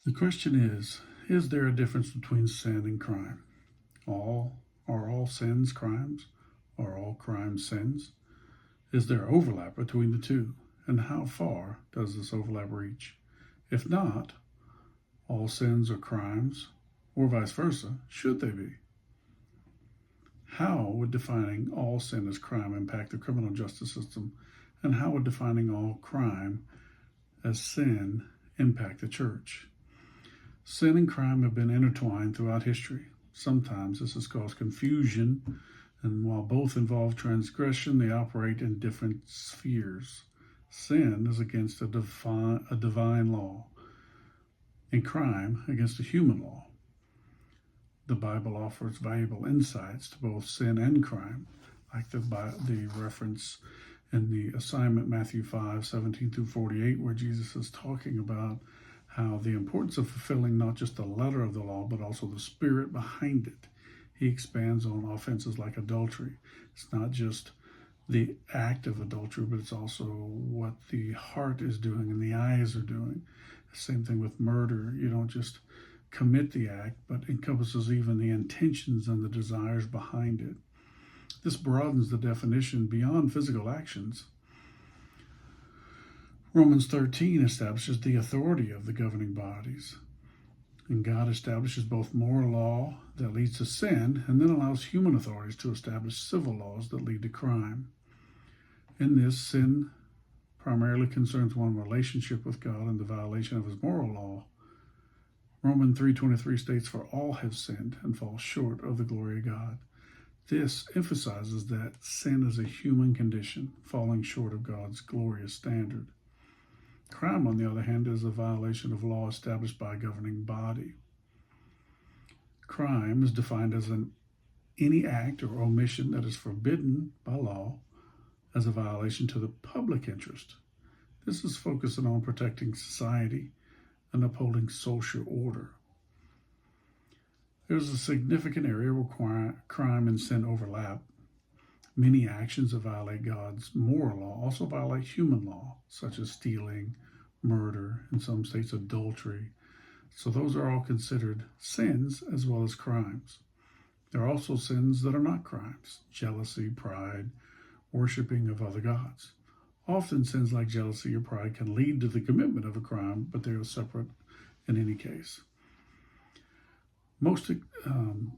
The question is there a difference between sin and crime? Are all sins crimes? Are all crimes sins? Is there overlap between the two? And how far does this overlap reach? If not, all sins are crimes, or vice versa, should they be? How would defining all sin as crime impact the criminal justice system? And how would defining all crime as sin impact the church? Sin and crime have been intertwined throughout history. Sometimes this has caused confusion, and while both involve transgression, they operate in different spheres. Sin is against a divine law, and crime against a human law. The Bible offers valuable insights to both sin and crime, like the reference in the assignment Matthew 5:17-48, where Jesus is talking about how the importance of fulfilling not just the letter of the law, but also the spirit behind it. He expands on offenses like adultery. It's not just the act of adultery, but it's also what the heart is doing and the eyes are doing. Same thing with murder. You don't just commit the act, but encompasses even the intentions and the desires behind it. This broadens the definition beyond physical actions. Romans 13 establishes the authority of the governing bodies. And God establishes both moral law that leads to sin and then allows human authorities to establish civil laws that lead to crime. In this, sin primarily concerns one's relationship with God and the violation of his moral law. Romans 3:23 states, "For all have sinned and fall short of the glory of God." This emphasizes that sin is a human condition, falling short of God's glorious standard. Crime, on the other hand, is a violation of law established by a governing body. Crime is defined as any act or omission that is forbidden by law as a violation to the public interest. This is focusing on protecting society and upholding social order. There is a significant area where crime and sin overlap. Many actions that violate God's moral law also violate human law, such as stealing, murder, in some states adultery. So those are all considered sins as well as crimes. There are also sins that are not crimes: jealousy, pride, worshiping of other gods. Often sins like jealousy or pride can lead to the commitment of a crime, but they are separate in any case. Most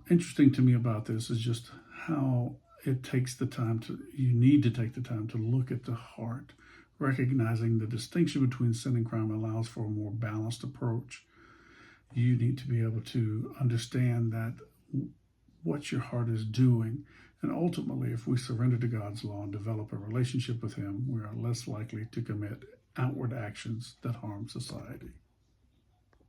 interesting to me about this is just how it takes the time you need to take the time to look at the heart. Recognizing the distinction between sin and crime allows for a more balanced approach. You need to be able to understand that what your heart is doing. And ultimately, if we surrender to God's law and develop a relationship with Him, we are less likely to commit outward actions that harm society.